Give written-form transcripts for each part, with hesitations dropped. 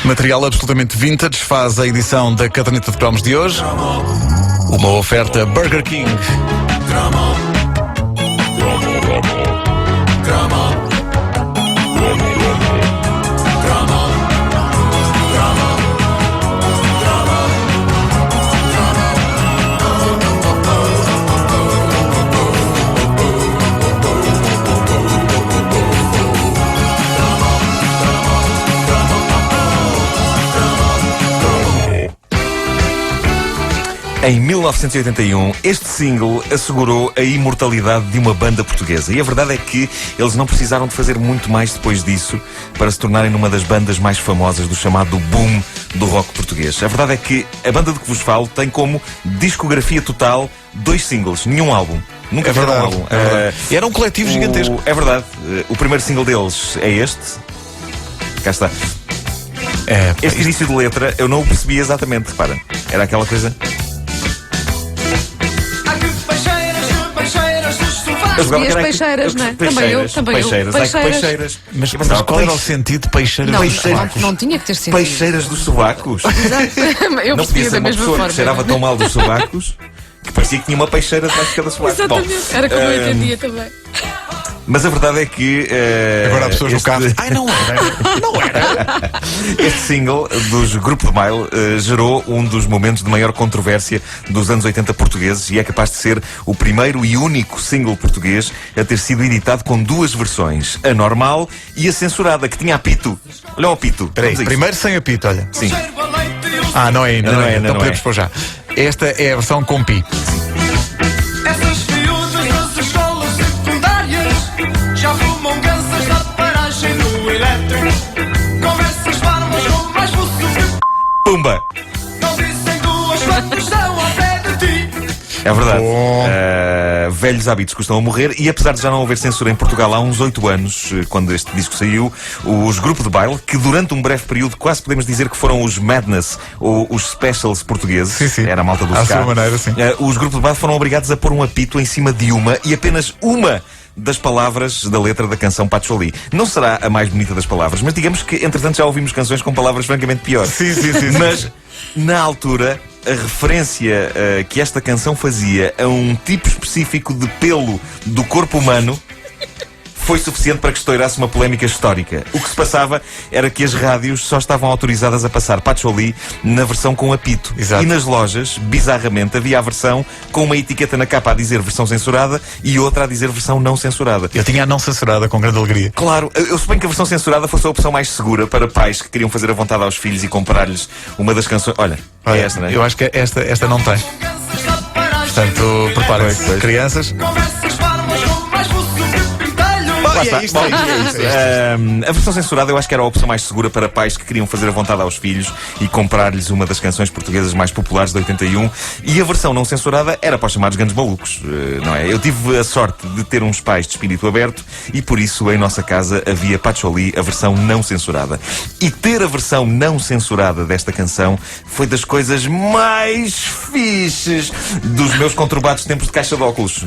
Material absolutamente vintage faz a edição da caderneta de cromos de hoje. Uma oferta Burger King. Em 1981, este single assegurou a imortalidade de uma banda portuguesa. E a verdade é que eles não precisaram de fazer muito mais depois disso para se tornarem numa das bandas mais famosas do chamado boom do rock português. A verdade é que a banda de que vos falo tem como discografia total 2 singles, nenhum álbum. Nunca fizeram um álbum. Era um coletivo gigantesco. É verdade. O primeiro single deles é este. Cá está. Este início de letra eu não o percebi exatamente, repara. Era aquela coisa... E as peixeiras, não é? Também eu. Peixeiras. Mas qual era o sentido de peixeiras Não, dos sovacos? não tinha que ter sentido. Peixeiras dos sovacos. Eu Não podia percebi ser da uma mesma pessoa forma. que cheirava tão mal dos sovacos que parecia que tinha uma peixeira debaixo de cada sovaco. Exatamente. Era como eu entendia também. Mas a verdade é que... Agora há pessoas no carro. Ai, não era. Não era. Este single dos Grupo de Baile gerou um dos momentos de maior controvérsia dos anos 80 portugueses e é capaz de ser o primeiro e único single português a ter sido editado com 2 versões, a normal e a censurada, que tinha apito. Olha o apito. Peraí, primeiro sem apito, olha. Sim. Ah, não é ainda. Não é ainda, Então não podemos é. pôr já. Esta é a versão com pi. Essas miúdas das escolas secundárias já fumam gansas na paragem do elétrico. Conversas farmas com mais buço que Pumba! não dizem 2 quantos estão ao pé de ti. É verdade. Bom. Velhos hábitos custam a morrer e apesar de já não haver censura em Portugal há uns 8 anos, quando este disco saiu, os Grupo de Baile, que durante um breve período quase podemos dizer que foram os Madness ou os Specials portugueses, Sim. era a malta do À ska, sua maneira, sim. os Grupo de Baile foram obrigados a pôr um apito em cima de uma e apenas uma das palavras da letra da canção Patchouli. Não será a mais bonita das palavras, mas digamos que entretanto já ouvimos canções com palavras francamente piores. Sim. Mas na altura a referência que esta canção fazia a um tipo específico de pelo do corpo humano foi suficiente para que estourasse uma polémica histórica. O que se passava era que as rádios só estavam autorizadas a passar Patchouli na versão com apito. Exato. E nas lojas, bizarramente, havia a versão com uma etiqueta na capa a dizer versão censurada e outra a dizer versão não censurada. Eu tinha a não censurada com grande alegria. Claro, eu suponho que a versão censurada fosse a opção mais segura para pais que queriam fazer a vontade aos filhos e comprar-lhes uma das canções. Olha, é esta, não é? Eu acho que esta não tem. Gansas na paragem Portanto, preparem-se. Pois. Crianças. conversas farmas com mais buço que pintelho. Lá está. é isto. A versão censurada eu acho que era a opção mais segura para pais que queriam fazer a vontade aos filhos e comprar-lhes uma das canções portuguesas mais populares de 81. E a versão não censurada era para os chamados grandes malucos, não é? Eu tive a sorte de ter uns pais de espírito aberto e por isso em nossa casa havia Patchouli, a versão não censurada. E ter a versão não censurada desta canção foi das coisas mais fixes dos meus conturbados tempos de caixa de óculos.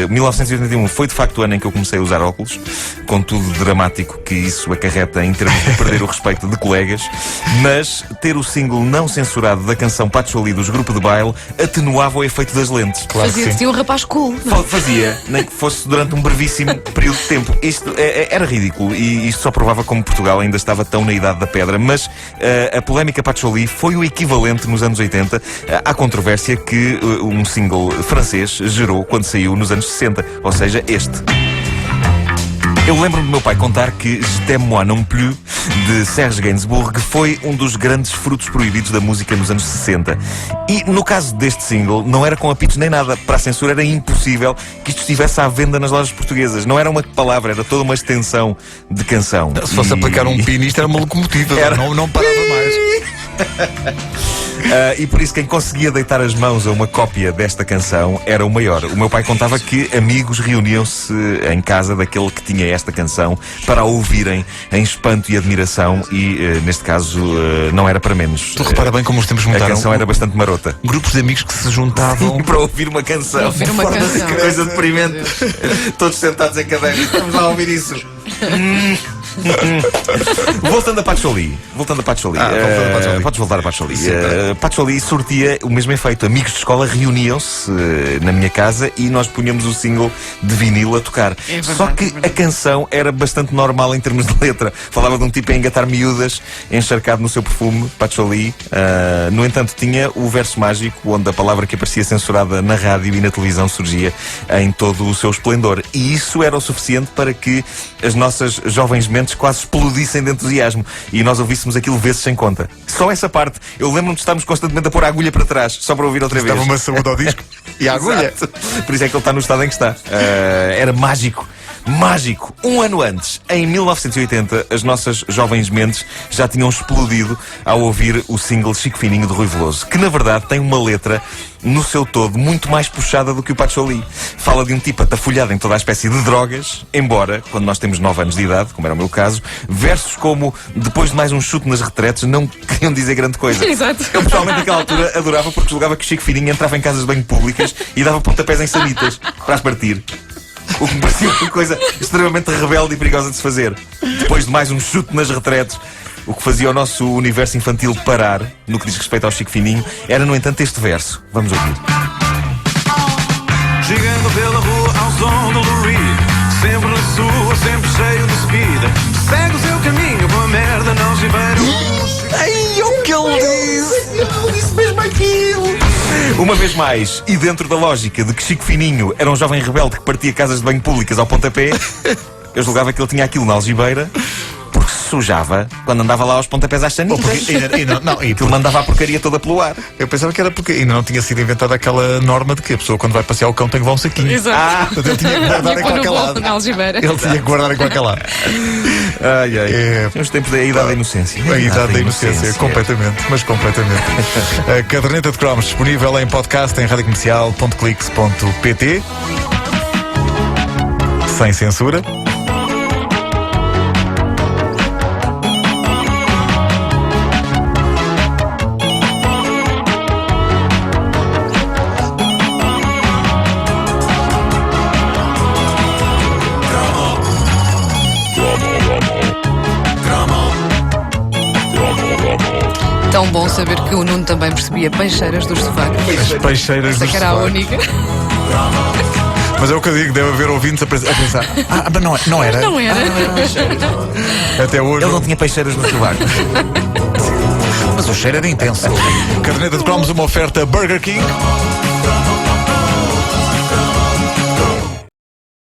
1981 foi de facto o ano em que eu comecei a usar óculos, com tudo dramático que isso acarreta em termos de perder o respeito de colegas, mas ter o single não censurado da canção Patchouli dos Grupo de Baile atenuava o efeito das lentes. Claro que Fazia-te sim. um rapaz cool. Não? Fazia, nem que fosse durante um brevíssimo período de tempo. Isto era ridículo e isto só provava como Portugal ainda estava tão na idade da pedra, mas a polémica Patchouli foi o equivalente nos anos 80 à controvérsia que um single francês gerou quando saiu nos anos 60, ou seja, este. Eu lembro-me do meu pai contar que Je t'aime moi non plus, de Serge Gainsbourg, foi um dos grandes frutos proibidos da música nos anos 60. E no caso deste single, não era com apitos nem nada. Para a censura era impossível que isto estivesse à venda nas lojas portuguesas. Não era uma palavra, era toda uma extensão de canção. Se fosse aplicar um pino, isto era uma locomotiva. Era. Não parava mais. E por isso quem conseguia deitar as mãos a uma cópia desta canção era o maior. O meu pai contava que amigos reuniam-se em casa daquele que tinha esta canção para a ouvirem em espanto e admiração e, neste caso, não era para menos. Tu repara bem como os tempos A mudaram. canção era bastante marota. Grupos de amigos que se juntavam. Para ouvir uma canção. Para ouvir uma canção. Que coisa deprimente. Todos sentados em cadeiras. Vamos lá ouvir isso. Voltando a Patchouli. Voltando a Patchouli. voltando a Patchouli. Podes voltar a Patchouli. Sim, Patchouli sortia o mesmo efeito. Amigos de escola reuniam-se na minha casa e nós punhamos o single de vinil a tocar. verdade, Só que é verdade. a canção era bastante normal em termos de letra. Falava de um tipo a engatar miúdas, encharcado no seu perfume, Patchouli. No entanto, tinha o verso mágico, onde a palavra que aparecia censurada na rádio e na televisão surgia em todo o seu esplendor. E isso era o suficiente para que as nossas jovens mentes quase explodissem de entusiasmo e nós ouvíssemos aquilo vezes sem conta. Só essa parte. Eu lembro-me de estarmos constantemente a pôr a agulha para trás, só para ouvir outra vez. Dava uma saúde ao disco e a agulha. Exato. Por isso é que ele está no estado em que está. Era mágico. Mágico! Um ano antes, em 1980, as nossas jovens mentes já tinham explodido ao ouvir o single Chico Fininho de Rui Veloso, que na verdade tem uma letra, no seu todo, muito mais puxada do que o Patchouli. Fala de um tipo atafolhado em toda a espécie de drogas, embora, quando nós temos 9 anos de idade, como era o meu caso, versos como depois de mais um chute nas retretes não queriam dizer grande coisa. Exato. Eu pessoalmente naquela altura adorava porque julgava que o Chico Fininho entrava em casas de banho públicas e dava pontapés em sanitas para as partir. O que me parecia uma coisa extremamente rebelde e perigosa de se fazer. Depois de mais um chute nas retretes, o que fazia o nosso universo infantil parar, no que diz respeito ao Chico Fininho, era, no entanto, este verso. Vamos ouvir. Chegando pela rua ao som do Lou Reed, sempre na sua, sempre cheio de speed. Segue o seu caminho com a merda, não se vai. Ai, o que ele disse! Ele disse mesmo aquilo! Uma vez mais, e dentro da lógica de que Chico Fininho era um jovem rebelde que partia casas de banho públicas ao pontapé, eu julgava que ele tinha aquilo na algibeira porque se sujava quando andava lá aos pontapés às sanitas. Aquilo mandava a porcaria toda pelo ar. Eu pensava que era porque ainda não tinha sido inventada aquela norma de que a pessoa, quando vai passear o cão, tem que levar um saquinho. Exato. Portanto, ele tinha que guardar em E pôr no qualquer bolso lado. na algibeira. Ele tinha que guardar em qualquer lado. Ai, ai. É. Os tempos da idade da inocência. A idade da inocência, completamente, mas completamente. A caderneta de cromos disponível em podcast em radiocomercial.clix.pt. Sem censura. Tão bom saber que o Nuno também percebia peixeiras dos sofacos. As peixeiras Essa dos que era a sofás. única. Mas é o que eu digo, deve haver ouvintes a pensar. Mas não era. Não era. Até hoje. Ele não tinha peixeiras no sovaco. Mas o cheiro era intenso. Caderneta de cromos, uma oferta Burger King.